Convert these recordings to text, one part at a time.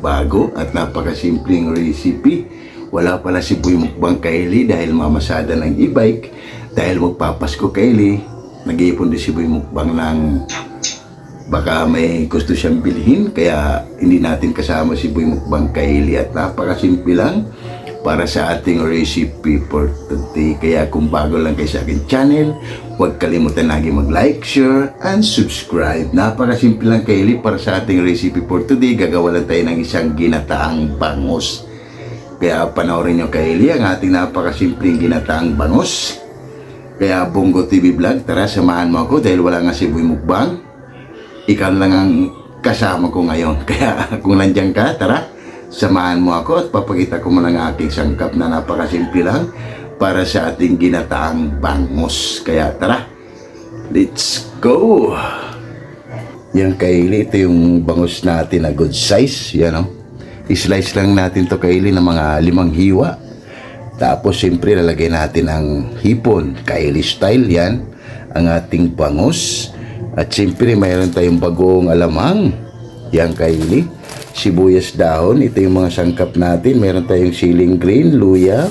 bago at napakasimpleng recipe. Wala pala si Boy Mukbang Kylie dahil mamasada ng e-bike. Dahil magpapasko Kylie, nag-iipon din si Boy Mukbang ng baka may gusto siyang bilhin. Kaya hindi natin kasama si Boy Mukbang Kylie at napakasimple lang para sa ating recipe for today. Kaya kung bago lang kayo sa akin channel, huwag kalimutan lagi mag-like, share, and subscribe. Napakasimple lang Kylie para sa ating recipe for today. Gagawa lang tayo ng isang ginataang bangus. Kaya panoorin nyo Kylie ang ating napakasimpleng ginataang bangus. Kaya Bongo TV Vlog, tara samahan mo ako dahil wala nga si Boy Mukbang. Ikaw lang ang kasama ko ngayon. Kaya kung nandiyan ka, tara, samahan mo ako at papakita ko mo ng aking sangkap na napakasimple lang para sa ating ginataang bangus. Kaya tara, let's go! Yan Kylie, ito yung bangus natin na good size. Yan o. I-slice lang natin to Kylie ng mga 5 hiwa. Tapos siyempre lalagay natin ang hipon. Kylie style yan. Ang ating bangus. At siyempre mayroon tayong bagong alamang. Yan Kylie. Sibuyas dahon, ito yung mga sangkap natin. Meron tayong siling green, luya,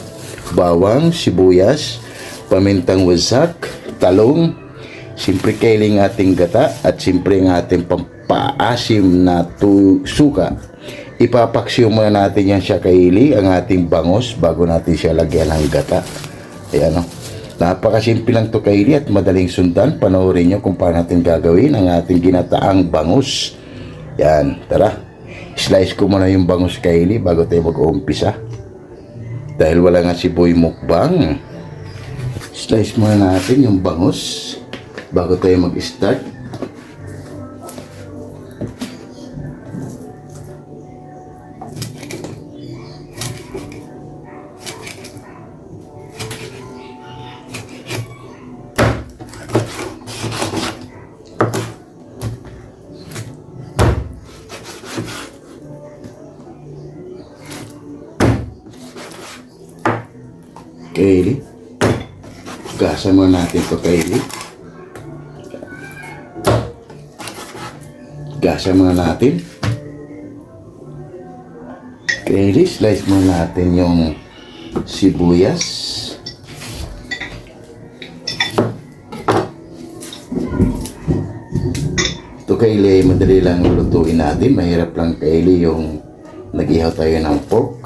bawang, sibuyas, pamintang wasak, talong, siyempre kailing ating gata, at siyempre ang ating pampaasim na suka. Ipapaksiw muna natin yan siya Kylie, ang ating bangus, bago natin siya lagyan ng gata. Ayan o. Napakasimple lang to Kylie at madaling sundan. Panoorin nyo kung paano natin gagawin ang ating ginataang bangus. Yan, tara. Slice ko muna yung bangus Kylie bago tayo mag-uumpisa. Dahil wala nga si Boy Mukbang. Slice muna natin yung bangus bago tayo mag-start. Kylie, gasa muna natin ito Kylie. Gasa muna natin. Kylie, slice muna natin yung sibuyas. Ito Kylie, madali lang lutuin natin. Mahirap lang Kylie yung nag-ihaw tayo ng pork.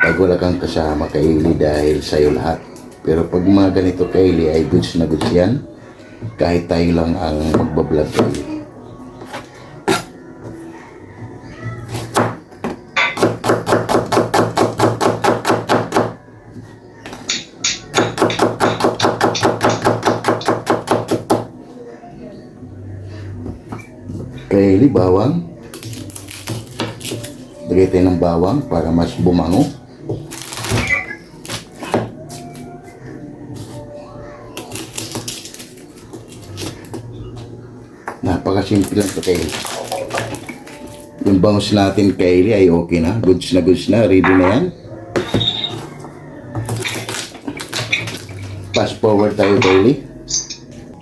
Pag wala kang kasama Kylie dahil sa'yo lahat. Pero pag mga ganito Kylie ay goods na goods yan. Kahit tayo lang ang magbablog Kylie. Kylie, bawang. Lagay tayo ng bawang para mas bumango. Napakasimple lang ito Kylie. Yung bangus natin Kylie ay okay na. Goods na, ready na yan. Fast forward tayo Kylie.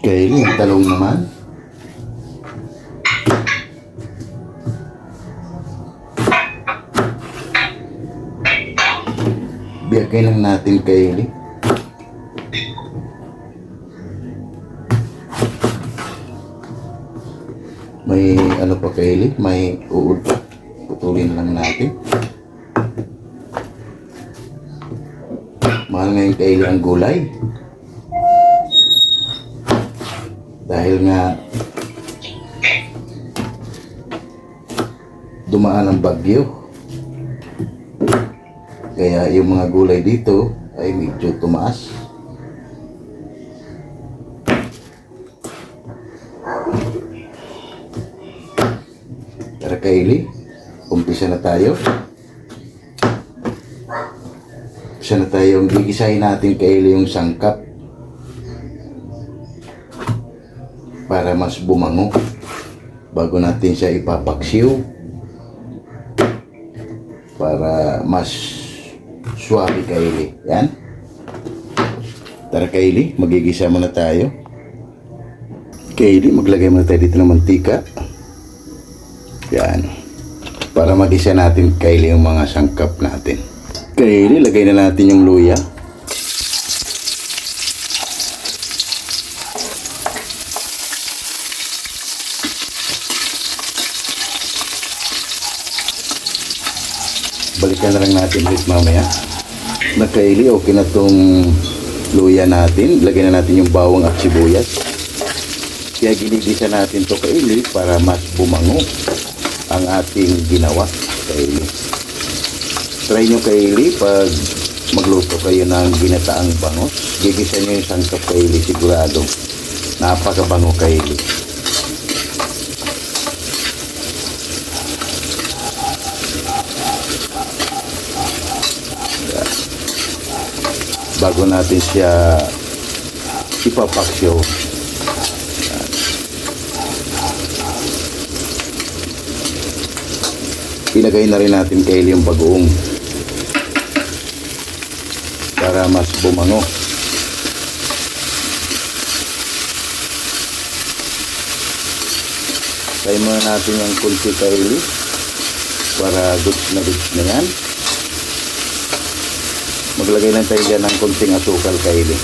Kylie, yung talong naman. Biyagay lang natin Kylie. May ano pa Kylie, may uod pa. Putulin lang natin. Mahal ngayon Kylie ang gulay. Dahil nga dumaan ang bagyo. Kaya yung mga gulay dito ay medyo tumaas. Tara Kylie, umpisa na tayo. Umpisa na tayo. Gigisahin natin Kylie yung sangkap para mas bumango bago natin siya ipapaksiw para mas suwabe Kylie. Yan. Tara Kylie, magigisa muna tayo. Kylie, maglagay muna tayo dito ng mantika. Yan. para magisa natin kaili yung mga sangkap natin. Kaili, lagay na natin yung luya. Balikan na lang natin ulit mamaya. Nakaili, okay na tong luya natin. Lagyan na natin yung bawang at sibuyas. Kaya ginigisa natin to kaili para mas bumango ang ating ginawa kaili. Try nyo kaili pag magluto kayo ng ginataang bangos. Gigisa nyo yung sangkap kaili, sigurado. Napakabango kaili. Bago natin siya ipapaksyo. Ilagay na rin natin kaili yung bagoong para mas bumango. Try muna natin yung kunti kaili para goods na yan. Maglagay lang tayo dyan ng kunting asukal kaili.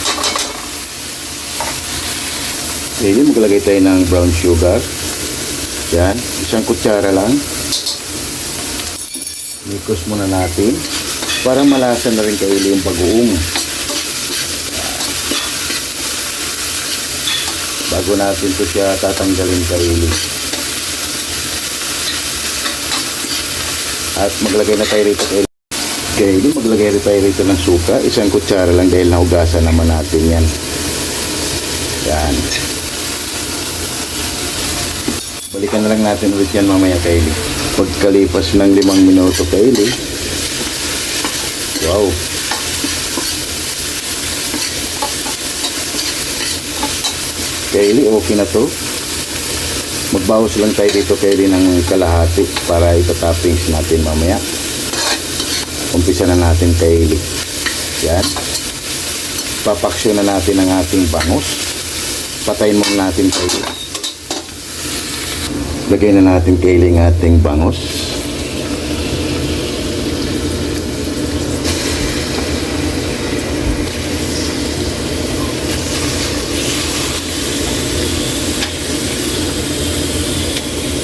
Kaili, maglagay tayo ng brown sugar. Yan, isang kutsara lang. Mikos muna natin para malasa na rin kaili yung bagoong. Bago natin ito siya tatanggalin kaili. At maglagay na tayo rito kaili. Kaili, maglagay rin tayo rito ng suka. Isang kutsara lang dahil nahugasan naman natin yan. Yan. Balikan na lang natin ulit yan mamaya kaili. Pagkalipas ng 5 minuto kaili. Wow. Kaili, okay na to. Magbawas lang tayo dito kaili ng kalahati para ipatoppings natin mamaya. Umpisa na natin kaili. Yan. Papaksyo na natin ang ating bangos. Patayin muna natin kaili. Lagay na natin kaili ang ating bangos.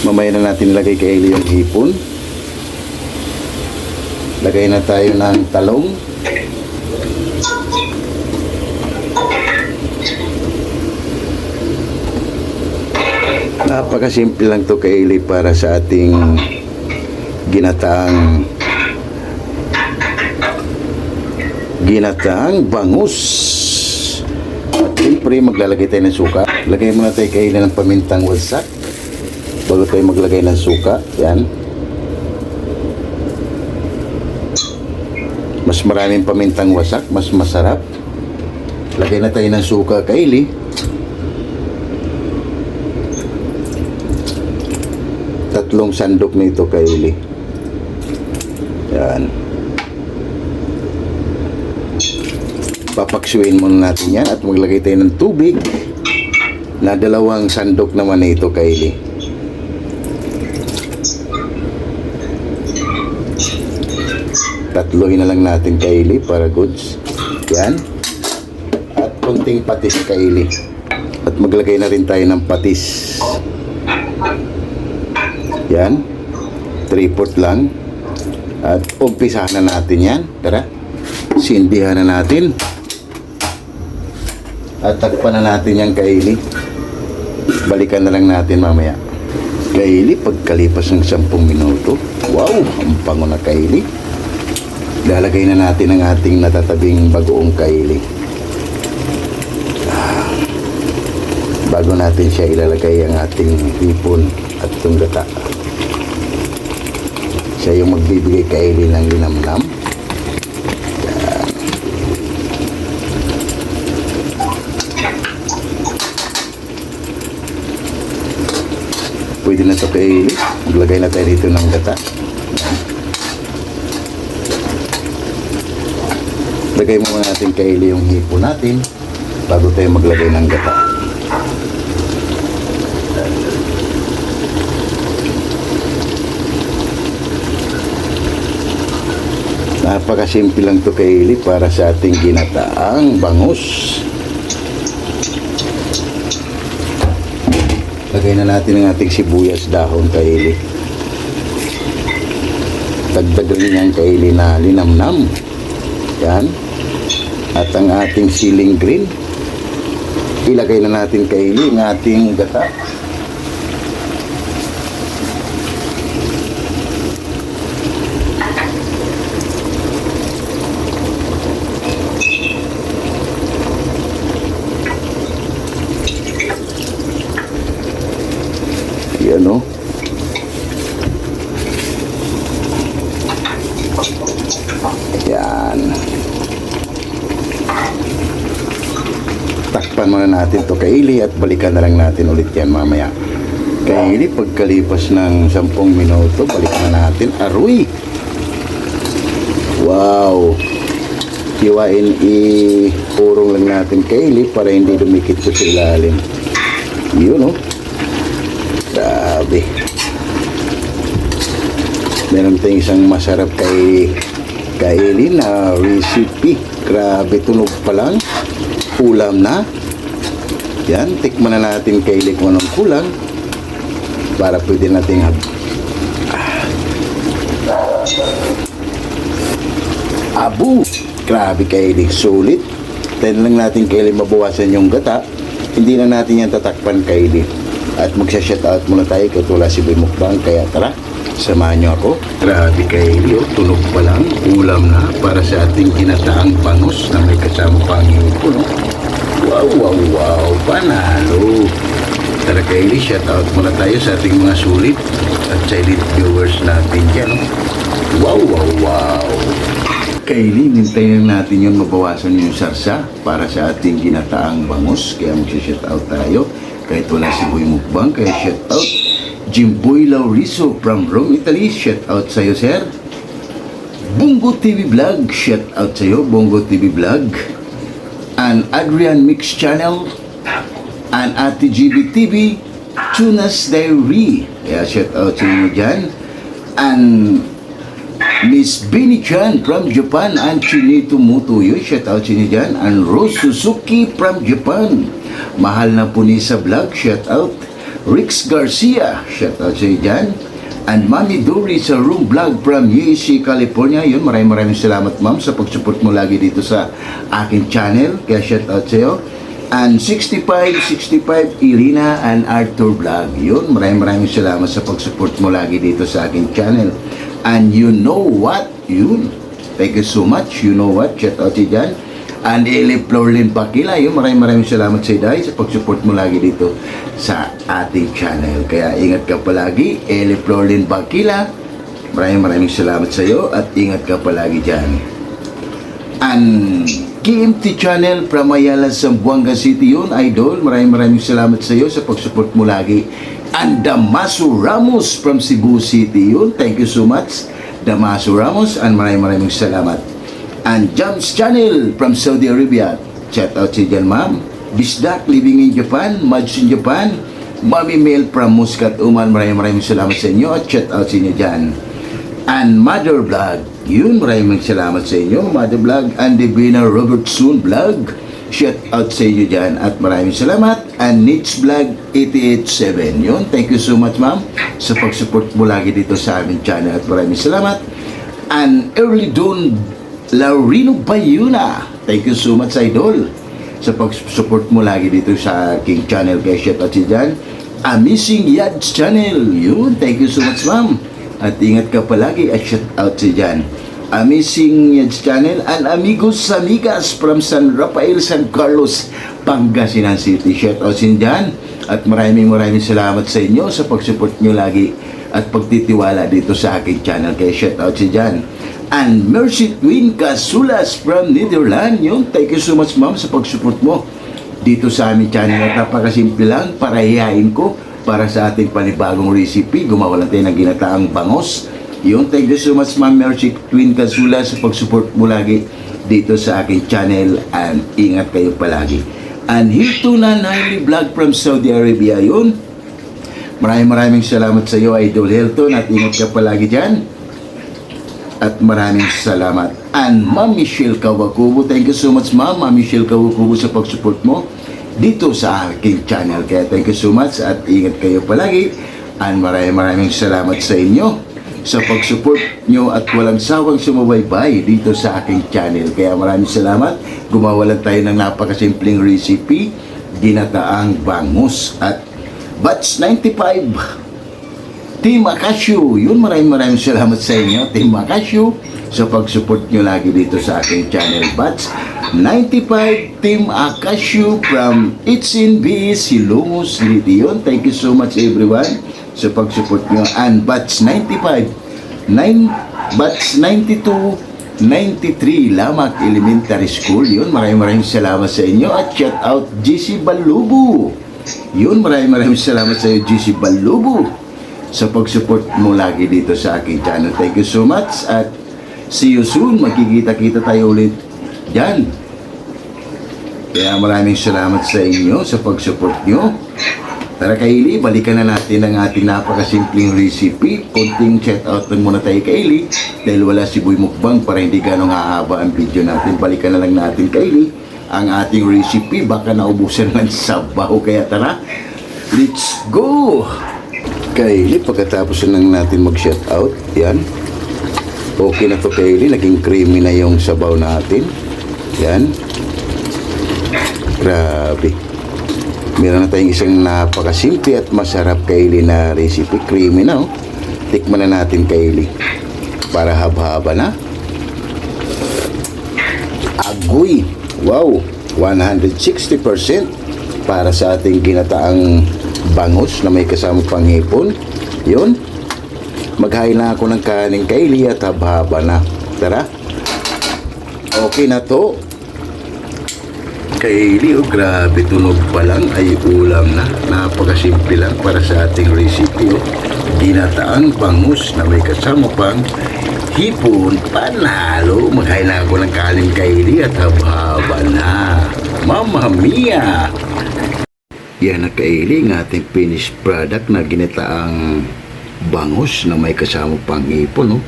Mamaya na natin lagay kaili yung hipon. Lagay na tayo ng talong. Napakasimple lang to kaili para sa ating ginataang bangus. At siyempre maglalagay tayo ng suka. Lagay muna tayo kaili ng pamintang wasak bago tayo maglagay ng suka. Yan. Mas maraming pamintang wasak, mas masarap. Lagay na tayo ng suka kaili. Tatlong sandok nito kaili. Yan. Papaksuin muna natin yan at maglagay tayo ng tubig na 2 sandok naman nito kaili. Tatlohin na lang natin kaili para goods. Yan. At konting patis kaili. At maglagay na rin tayo ng patis. Yan. 3/4 lang. At umpisahan na natin yan. Tara. Sindihan na natin. At takpan na natin yan kaili. Balikan na lang natin mamaya. Kaili, pagkalipas ng 10 minuto. Wow, ang pango na kaili. Lalagay na natin ang ating natatabing bagoong kaili. Bago natin siya ilalagay ang ating hipon at itong gata. Siya yung magbibigay kaili ng linamnam. Yan. Pwede na ito kaili. Maglagay na tayo dito ng gata. Lagay muna natin kaili yung hipon natin bago tayo maglagay ng gata. Napakasimple lang to kaili para sa ating ginataang bangus. Lagay na natin ang ating sibuyas dahon kaili. Dagdagan niyan kaili na linamnam. Yan. At ang ating siling green. Ilagay na natin kaili ang ating gata. Yan o. Yan. Takpan muna natin to kaili at balikan na lang natin ulit yan mamaya. Kaili, pagkalipas ng 10 minuto, balikan na natin. Aroy! Wow! Hiwain, iurong lang natin kaili para hindi dumikit ko sa ilalim. Yun o. Grabe. Meron tayong isang masarap kaili na recipe. Grabe, tunog pa lang. Ulam na. Yan, tikman na natin kaili kung anong kulang para pwede natin Abu! Grabe kaili, sulit. Tayo lang natin kaili mabawasan yung gata. Hindi na natin yan tatakpan kaili. At magsha-shoutout muna tayo katulad si Boy Mukbang. Kaya tara, samahan nyo ako. Grabe kaili, tunog pa lang. Ulam na para sa ating ginataang bangus na may kasama pang puno. Wow, wow, wow, panalo. Tara kaili, shoutout muna tayo sa ating mga sulit at silent viewers natin dyan. Wow, wow, wow. Kaili, hintayin natin yun mabawasan yung sarsa para sa ating ginataang bangus. Kaya magsha-shoutout tayo. Kahit wala si Boy Mukbang, kaya shoutout Jimboy Lauriso from Rome, Italy. Shoutout sa'yo, sir. Bongo TV Vlog. Shoutout sa'yo, Bongo TV Vlog. And Adrian Mix Channel. And Ate GB TV. Tunas Diary. Kaya shoutout sa inyo dyan. And Miss Benny Chan from Japan. And Chinito Mutuyo. Shoutout sa inyo dyan. And Rose Suzuki from Japan. Mahal na po ni sa vlog, shout out. Rix Garcia, shout out sa iyo dyan. And Mami Dory sa Room Vlog from USC, California. Yun, maraming salamat ma'am sa pag-support mo lagi dito sa aking channel. Kaya shout out sa iyo. And 6565 Irina and Arthur Vlog. Yun, maraming salamat sa pag-support mo lagi dito sa aking channel. And you know what? Yun, thank you so much. You know what? Shout out sa iyo dyan. And Eli Florlin Pakila, yun, maraming salamat sa Iday sa pag-support mo lagi dito sa ating channel. Kaya ingat ka palagi, Eli Florlin Pakila. Maraming salamat sa iyo at ingat ka palagi dyan. And KMT Channel from Ayala, Zamboanga City, yun, idol. Maraming salamat sa iyo sa pag-support mo lagi. And Damaso Ramos from Cebu City, yun. Thank you so much, Damaso Ramos, and maraming salamat. And Jams Channel from Saudi Arabia. Shout out si dyan, ma'am. Bisdak living in Japan, Mads in Japan. Mami Mel from Muscat, Oman. Maraming salamat sa inyo at shout out sa inyo dyan. And Mother Vlog. Yun, maraming salamat sa inyo, Mother Vlog. And Divina Robertson Vlog. Shout out sa inyo dyan at maraming salamat. And Nits Vlog 887. Yun, thank you so much, ma'am, sa pag-support mo lagi dito sa aming channel at maraming salamat. And Early Dawn Laurino Bayuna, thank you so much, idol, sa pag-support mo lagi dito sa aking channel. Kaya shout out si dyan. Amazing Yads Channel, yun, thank you so much, ma'am, at ingat ka palagi at shout out si dyan. Amazing Yads Channel and Amigos Amigas from San Rafael, San Carlos, Pangasinan City. Shout out si dyan at maraming salamat sa inyo sa pag-support nyo lagi at pagtitiwala dito sa aking channel. Kaya shout out si dyan. And Mercy Twin Casulas from Netherlands. Yun, thank you so much, ma'am, sa pag-support mo dito sa aming channel. At napakasimple lang para hihain ko para sa ating panibagong recipe. Gumawa lang tayo ng ginataang bangos. Yun, thank you so much, ma'am Mercy Twin Casulas, sa pag-support mo lagi dito sa aking channel. And ingat kayo palagi. And Hiltonan Highly Vlog from Saudi Arabia. Yun, maraming salamat sa iyo, Idol Hilton, at ingat ka palagi dyan. at maraming salamat. And Ma'am Michelle Kawakubo, thank you so much Ma'am Michelle Kawakubo sa pag-support mo dito sa aking channel. Kaya thank you so much at ingat kayo palagi. And maraming salamat sa inyo sa pag-support nyo at walang sawang sumubaybay dito sa aking channel. Kaya maraming salamat. Gumawa lang tayo ng napakasimpleng recipe, ginataang bangus at batch 95 Team Acasio. Yun, maraming salamat sa inyo Team Acasio sa pag-support nyo lagi dito sa aking channel. Batch 95 Team Acasio from HNB Silumos Litiyon. Thank you so much everyone sa pag-support nyo. And batch 95 batch 92 93 Lamak Elementary School. Yun, maraming salamat sa inyo. At shout out GC Balubo. Yun, maraming salamat sa iyo GC Balubo sa pag-support mo lagi dito sa aking channel. Thank you so much at see you soon. Magkikita-kita tayo ulit dyan. Kaya maraming salamat sa inyo sa pag-support nyo. Tara Kaylee, balikan na natin ang ating napakasimpleng recipe. Konting shout out lang muna tayo Kaylee dahil wala si Boy Mukbang para hindi ganong hahaba ang video natin. Balikan na lang natin Kaylee ang ating recipe. Baka naubusan ng sabaw. Kaya tara, let's go! Kaylee, pagkatapos na natin mag-shout out, yan. Okay na to Kaylee, naging creamy na yung sabaw natin. Yan. Grabe. Meron na tayong isang napakasimple at masarap Kaylee na recipe. Creamy na, oh. Tikman na natin Kaylee. Para haba-haba na. Agoy. Wow. 160% para sa ating ginataang bangus na may kasamang panghipon. Yun. Maghain na ako ng kaning Kaylee at haba-haba na. Tara. Okay na to. Kaylee, oh, grabe, tunog pa lang ay ulam na. Napakasimple lang para sa ating recipe. Oh. Ginataang bangus na may kasama pang hipon. Panalo. Maghain na ako ng kanin Kaylee at haba-haba na. Mamma mia! Yan na Kaylee, ng ating finished product na ginataang bangus na may kasama pang hipon. Oh.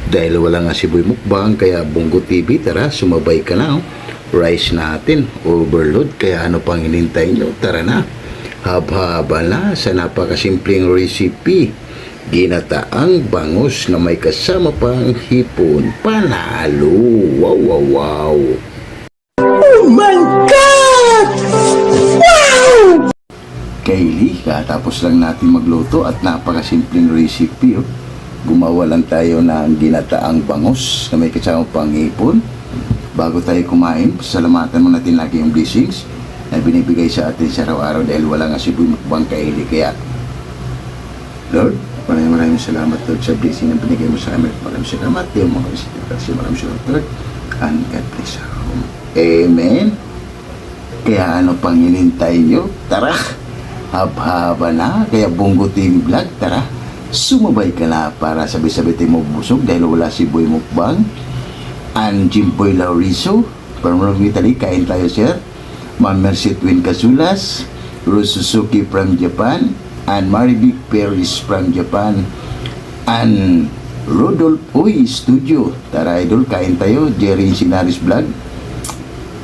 Dahil wala nga si Boy Mukbang, kaya Bongo TV, tara, sumabay ka na. Oh. Rice natin, overload, kaya ano pang hinintay nyo? Tara na, haba-haba na sa napakasimpleng recipe, ginataang bangus na may kasama pang hipon. Panalo! Wow, wow, wow! Oh my God! Wow! Kaylee, katapos lang natin magluto at napakasimpleng recipe. Oh. Gumawa lang tayo ng ginataang bangus na may kasama pang hipon. Bago tayo kumain, salamatan mo natin lagi yung blessings na binibigay sa atin sa araw-araw dahil wala nga si Boy Mukbang Kaylee. Kaya, Lord, maraming salamat Lord sa blessing na binigay mo sa amin. Maraming salamat. Yung mga kasi maraming salamat Lord. And God bless our home. Amen. Kaya ano pang hinintay nyo? Tara, haba-haba na. Kaya Bongo TV Vlog, tara, sumabay ka na para sabi-sabi tayo mabusog dahil wala si Boy Mukbang. And Jimboy Laurizo from Italy, kain tayo sir. Ma'am Mercy Twin Casulas, Rose Suzuki from Japan, and Marivic Paris from Japan, and Rodolph Uy Studio. Tara idol, kain tayo. Jerry Sinaris Vlog,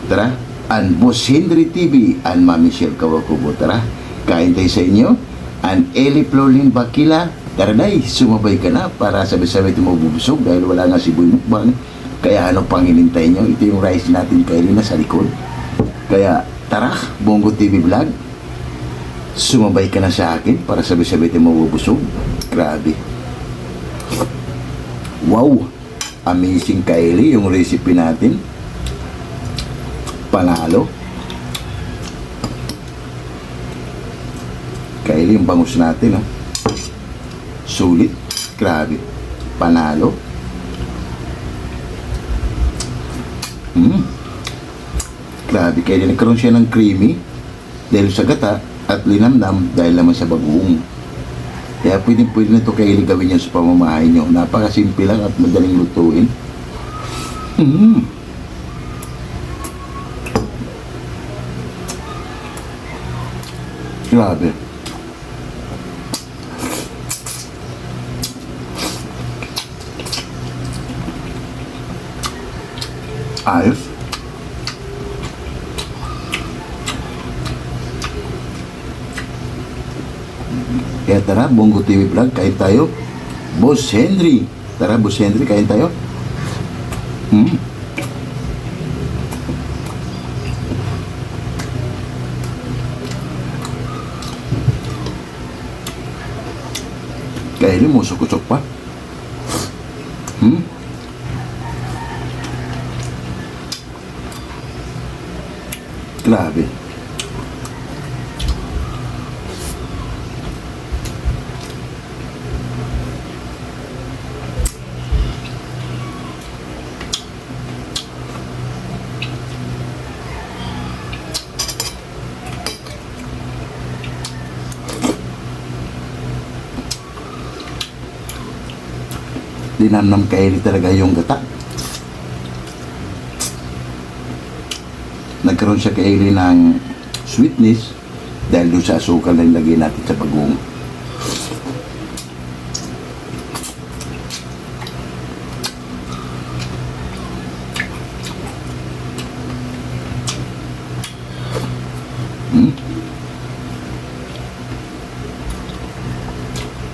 tara. And Boss Henry TV and Ma'am Michelle Kawakubo, tara, kain tayo sa inyo. And Eli Florlin Bakila, tara day, sumabay ka na para sabi-sabi tayo mabubusog dahil wala nga si Boy Mukbang. Kaya ano pang hinintay nyo? Ito yung rice natin Kaylee na sa likod. Kaya tara, Bongo TV Vlog, sumabay ka na sa akin para sabi-sabi tayo mabubusog. Grabe. Wow! Amazing Kaylee yung recipe natin. Panalo. Kaylee yung bangus natin. Oh. Sulit. Grabe. Panalo. Grabe, kaya nagkaroon siya ng creamy dahil sa gata at linamnam dahil naman sa bagoong. Kaya pwede na ito Kaylee gawin yan sa pamamahay nyo. Napakasimple lang at madaling lutuin. Grabe. Ayos. Kaya tara, Bongo TV Vlog, kain tayo. Boss Henry. Tara, Boss Henry, kain tayo. Kainin mo, sukusok pa. Grabe. Dinamnam kaili talaga yung gata. Nagkaroon siya kaili ng sweetness dahil doon sa asukal na ilagay natin sa bagong.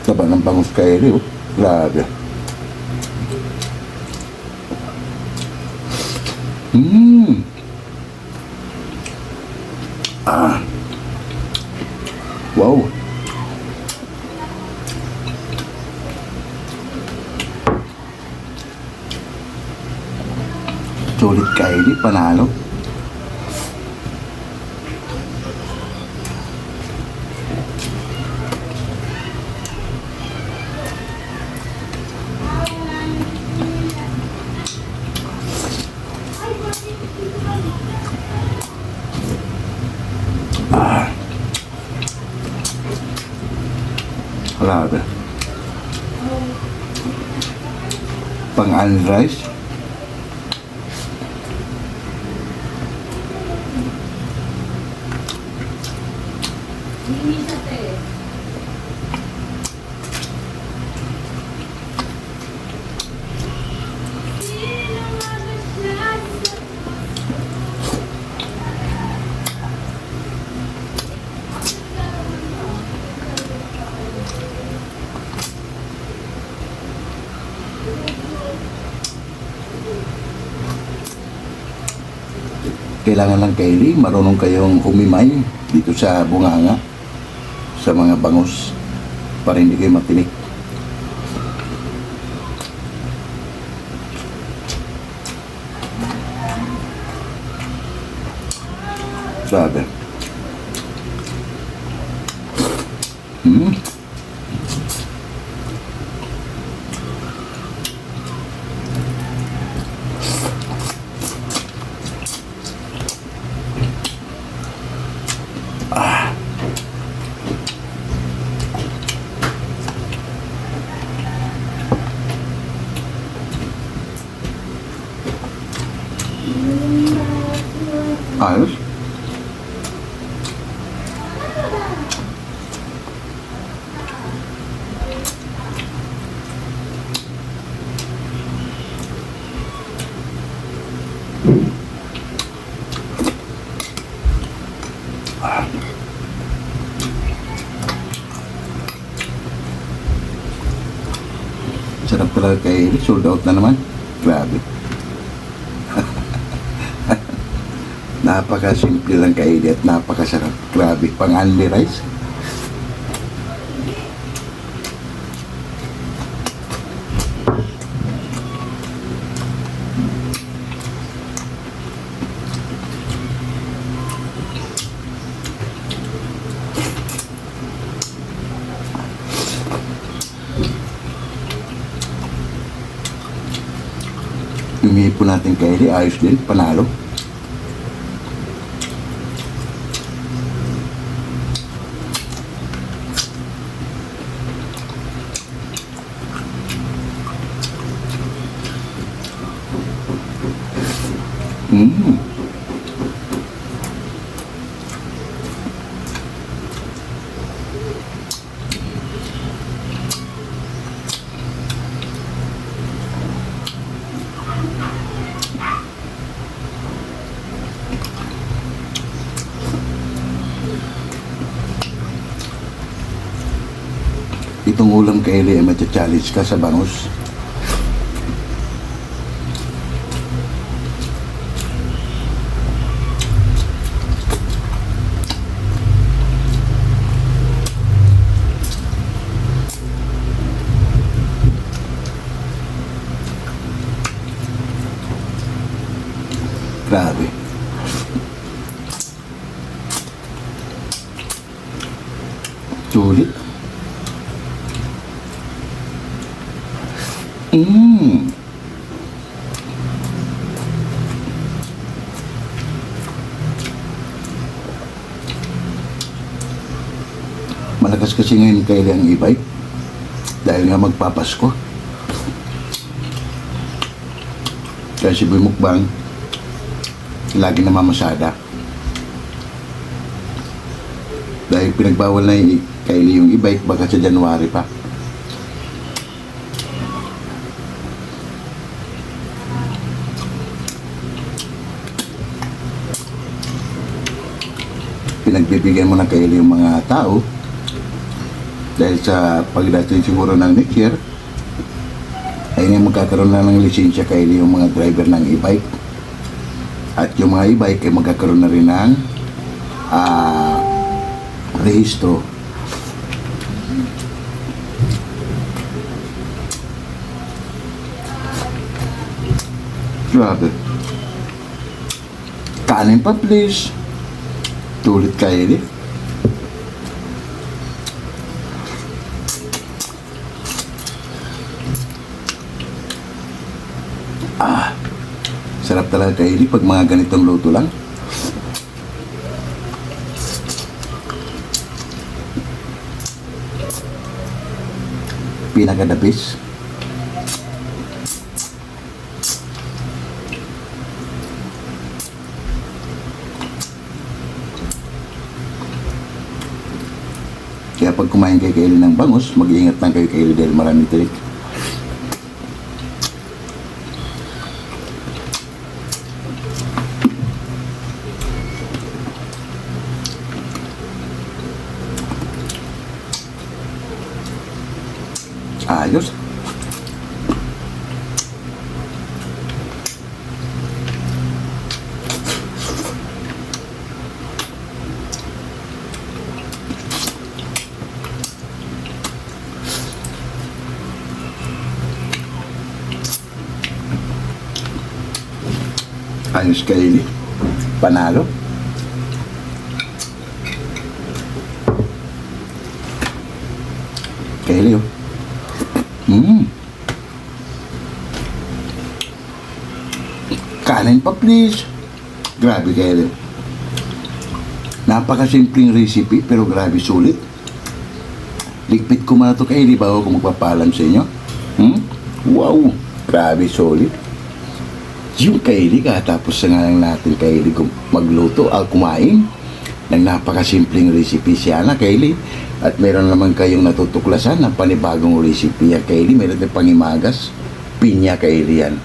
Taba ng bangus kaili, oh. Grabe. Wow. Sulit kaili, panalo. Grabe. Pang-onion rice. Kailangan lang kaili, marunong kayong humimay dito sa bunganga, sa mga bangus, para hindi kayo matinik. Grabe. Ayos. Sarap talaga kainin, sold out na naman. Grabe. Napaka-simple lang kainin at napakasarap. Grabe, pang-only rice. Yung hipon natin kaili, ayos din, panalo. ganitong ulam Kylie ay matcha-challenge ka sa bangus. Grabe. Sulit. Malakas kasi ngayon Kylie ang e-bike dahil nga magpapasko. Kaya si Boy Mukbang lagi namamasada dahil pinagbawal na yung Kylie yung e-bike baka sa January pa. Pinagbibigyan mo na Kylie yung mga tao dahil sa pagdating siguro ng next year ay magkakaroon na ng lisensya Kylie yung mga driver ng e-bike at yung mga e-bike ay magkakaroon na rin ng rehistro. Grabe. Kanin pa please. Tulit Kylie. Sarap talaga Kylie pag mga ganitong luto lang. Pinaka-the-best. Kaya pag kumain kay Kylie ng bangus, mag-iingat lang kayo Kylie dahil maraming tinik. Ayos. Ayos Kylie. Panalo. Kylie oh. Kanin pa please. Grabe Kylie. Napakasimpleng recipe pero grabe sulit. Ligpit ko muna ito Kylie bago ko magpapalam sa inyo. Wow. Grabe sulit. Yung Kylie katapos na nga lang natin Kylie magluto kumain ng napakasimpleng recipe siya na Kylie. At meron naman kayong natutuklasan ng panibagong recipe ya Kylie. Meron din pangimagas. Pinya Kylie yan.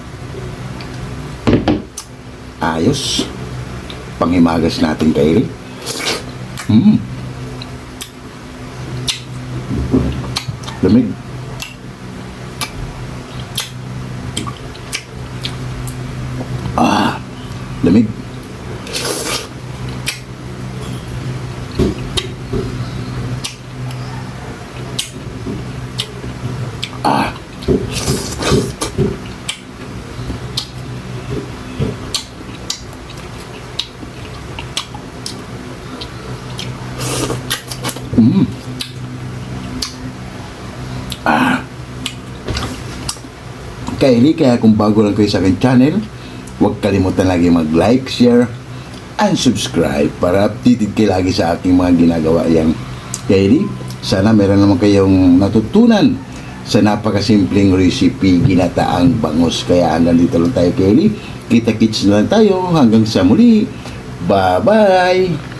Ayos. Pangimagas natin Kylie. Lamig. Lamig. Kylie, kaya kung bago lang kayo sa akin channel, huwag kalimutan lagi mag-like, share, and subscribe para updated kayo lagi sa aking mga ginagawa yan. Kylie, sana meron naman kayong natutunan sa napakasimpleng recipe, ginataang bangus. Kaya hanggang dito lang tayo Kylie. Kita-kits na lang tayo hanggang sa muli. Bye-bye!